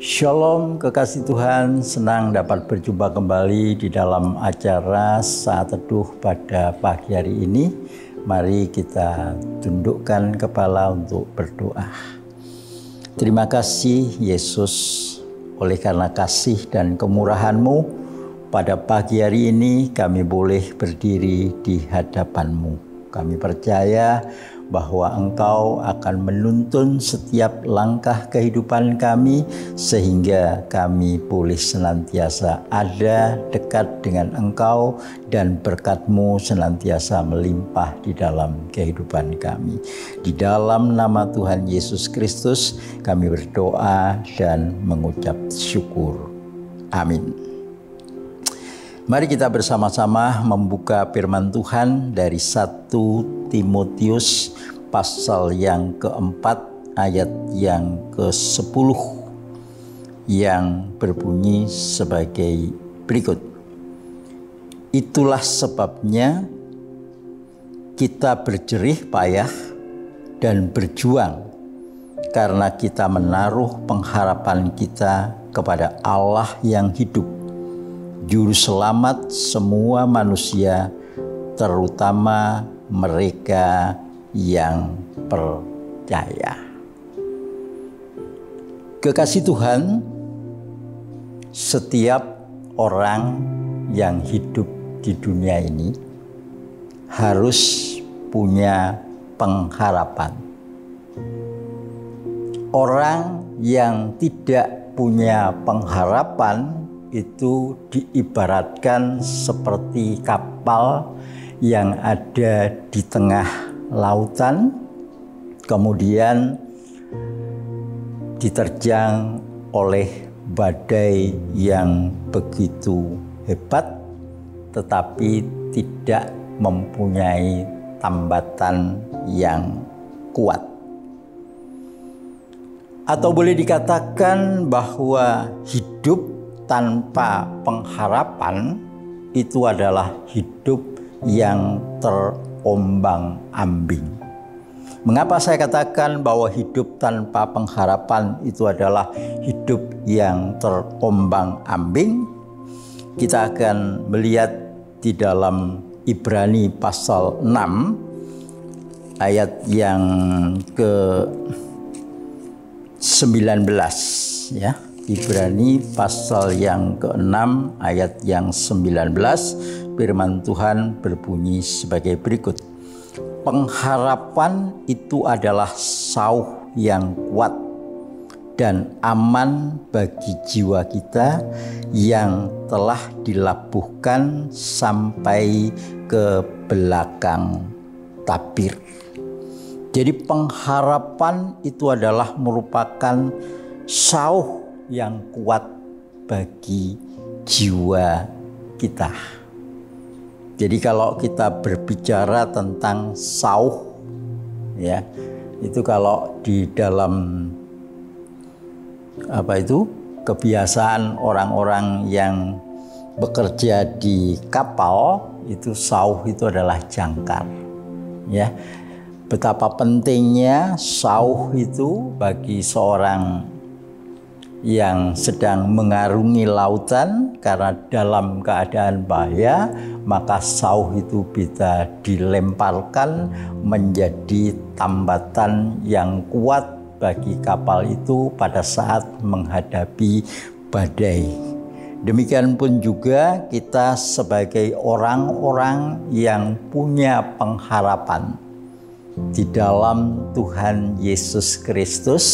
Shalom kekasih Tuhan, senang dapat berjumpa kembali di dalam acara Saat Teduh pada pagi hari ini. Mari kita tundukkan kepala untuk berdoa. Terima kasih Yesus, oleh karena kasih dan kemurahan-Mu, pada pagi hari ini kami boleh berdiri di hadapan-Mu. Kami percaya bahwa Engkau akan menuntun setiap langkah kehidupan kami sehingga kami boleh senantiasa ada dekat dengan Engkau dan berkat-Mu senantiasa melimpah di dalam kehidupan kami. Di dalam nama Tuhan Yesus Kristus kami berdoa dan mengucap syukur. Amin. Mari kita bersama-sama membuka firman Tuhan dari 1 Timotius pasal yang keempat ayat yang ke-10 yang berbunyi sebagai berikut. Itulah sebabnya kita berjerih payah dan berjuang karena kita menaruh pengharapan kita kepada Allah yang hidup, Juru Selamat semua manusia, terutama mereka yang percaya. Kekasih Tuhan, setiap orang yang hidup di dunia ini harus punya pengharapan. Orang yang tidak punya pengharapan itu diibaratkan seperti kapal yang ada di tengah lautan, kemudian diterjang oleh badai yang begitu hebat, tetapi tidak mempunyai tambatan yang kuat. Atau boleh dikatakan bahwa hidup tanpa pengharapan itu adalah hidup yang terombang-ambing. Mengapa saya katakan bahwa hidup tanpa pengharapan itu adalah hidup yang terombang-ambing? Kita akan melihat di dalam Ibrani pasal 6 ayat yang ke-19 ya. Ibrani pasal yang ke-6 ayat yang 19, firman Tuhan berbunyi sebagai berikut. Pengharapan itu adalah sauh yang kuat dan aman bagi jiwa kita yang telah dilabuhkan sampai ke belakang tabir. Jadi pengharapan itu adalah merupakan sauh yang kuat bagi jiwa kita. Jadi kalau kita berbicara tentang sauh, ya, itu kalau di dalam kebiasaan orang-orang yang bekerja di kapal, itu sauh itu adalah jangkar, ya. Betapa pentingnya sauh itu bagi seorang yang sedang mengarungi lautan, karena dalam keadaan bahaya maka sauh itu bisa dilemparkan menjadi tambatan yang kuat bagi kapal itu pada saat menghadapi badai. Demikian pun juga kita sebagai orang-orang yang punya pengharapan di dalam Tuhan Yesus Kristus,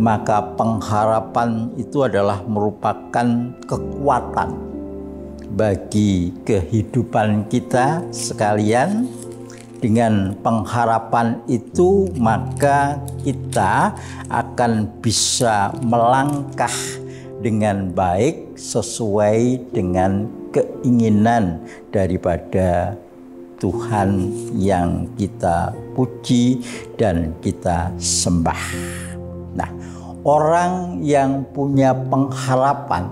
maka pengharapan itu adalah merupakan kekuatan bagi kehidupan kita sekalian. Dengan pengharapan itu maka kita akan bisa melangkah dengan baik sesuai dengan keinginan daripada Tuhan yang kita puji dan kita sembah. Nah, orang yang punya pengharapan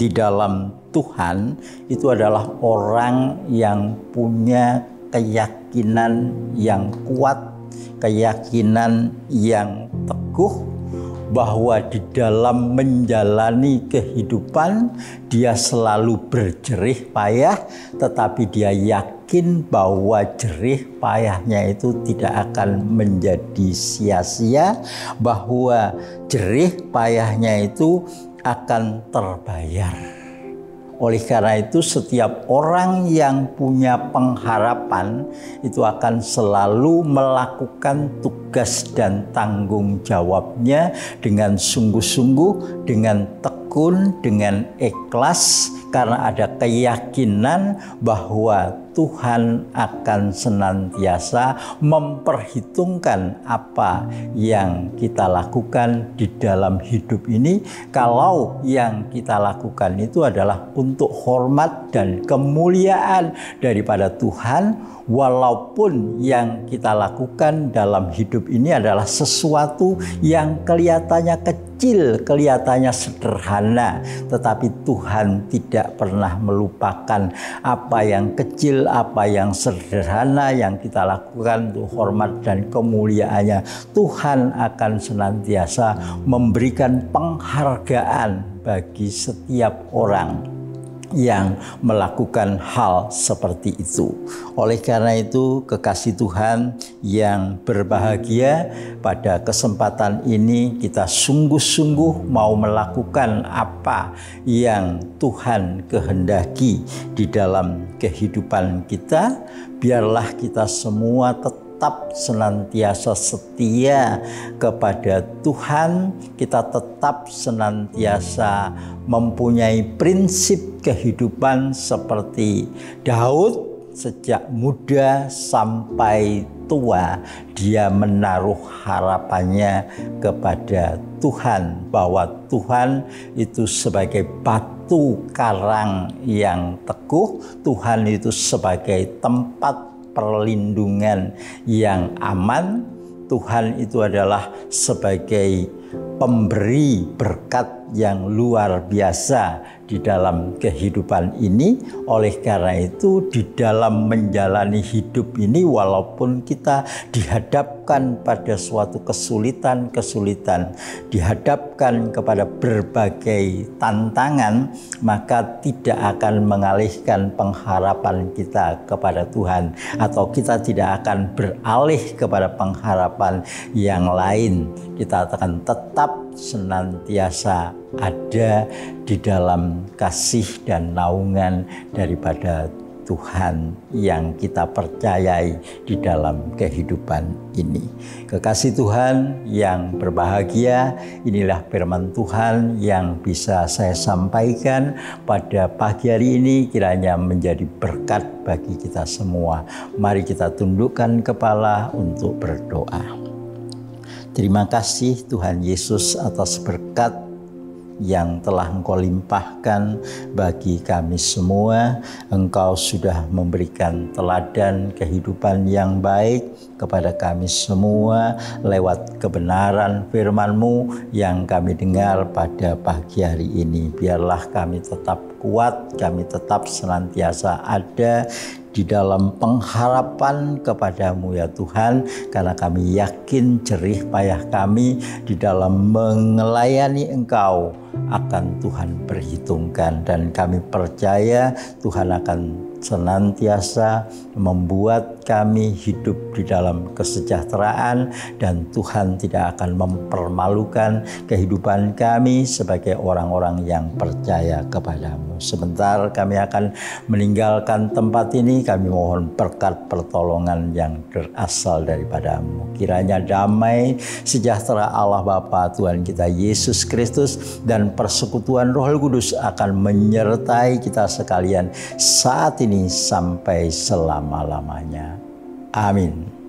di dalam Tuhan itu adalah orang yang punya keyakinan yang kuat, keyakinan yang teguh bahwa di dalam menjalani kehidupan dia selalu berjerih payah, tetapi dia yakin bahwa jerih payahnya itu tidak akan menjadi sia-sia, bahwa jerih payahnya itu akan terbayar. Oleh karena itu setiap orang yang punya pengharapan itu akan selalu melakukan tugas dan tanggung jawabnya dengan sungguh-sungguh, dengan tekun, dengan ikhlas, karena ada keyakinan bahwa Tuhan akan senantiasa memperhitungkan apa yang kita lakukan di dalam hidup ini, kalau yang kita lakukan itu adalah untuk hormat dan kemuliaan daripada Tuhan, walaupun yang kita lakukan dalam hidup ini adalah sesuatu yang kelihatannya kecil, kelihatannya sederhana, tetapi Tuhan tidak pernah melupakan apa yang kecil, apa yang sederhana yang kita lakukan untuk hormat dan kemuliaannya. Tuhan akan senantiasa memberikan penghargaan bagi setiap orang yang melakukan hal seperti itu. Oleh karena itu, kekasih Tuhan yang berbahagia, pada kesempatan ini kita sungguh-sungguh mau melakukan apa yang Tuhan kehendaki di dalam kehidupan kita. Biarlah kita semua tetap senantiasa setia kepada Tuhan, kita tetap senantiasa mempunyai prinsip kehidupan seperti Daud. Sejak muda sampai tua dia menaruh harapannya kepada Tuhan, bahwa Tuhan itu sebagai batu karang yang teguh, Tuhan itu sebagai tempat perlindungan yang aman, Tuhan itu adalah sebagai pemberi berkat yang luar biasa di dalam kehidupan ini. Oleh karena itu, di dalam menjalani hidup ini, walaupun kita dihadapkan pada suatu kesulitan-kesulitan, dihadapkan kepada berbagai tantangan, maka tidak akan mengalihkan pengharapan kita kepada Tuhan, atau kita tidak akan beralih kepada pengharapan yang lain. Kita akan tetap senantiasa ada di dalam kasih dan naungan daripada Tuhan yang kita percayai di dalam kehidupan ini. Kekasih Tuhan yang berbahagia, inilah firman Tuhan yang bisa saya sampaikan pada pagi hari ini, kiranya menjadi berkat bagi kita semua. Mari kita tundukkan kepala untuk berdoa. Terima kasih Tuhan Yesus atas berkat yang telah Engkau limpahkan bagi kami semua. Engkau sudah memberikan teladan kehidupan yang baik kepada kami semua lewat kebenaran firman-Mu yang kami dengar pada pagi hari ini. Biarlah kami tetap kuat, kami tetap senantiasa ada di dalam pengharapan kepadamu ya Tuhan, karena kami yakin jerih payah kami di dalam melayani Engkau akan Tuhan perhitungkan, dan kami percaya Tuhan akan senantiasa membuat kami hidup di dalam kesejahteraan, dan Tuhan tidak akan mempermalukan kehidupan kami sebagai orang-orang yang percaya kepadamu. Sebentar kami akan meninggalkan tempat ini, kami mohon berkat pertolongan yang berasal daripadamu. Kiranya damai sejahtera Allah Bapa, Tuhan kita Yesus Kristus, dan persekutuan Roh Kudus akan menyertai kita sekalian saat ini sampai selama-lamanya. Amin.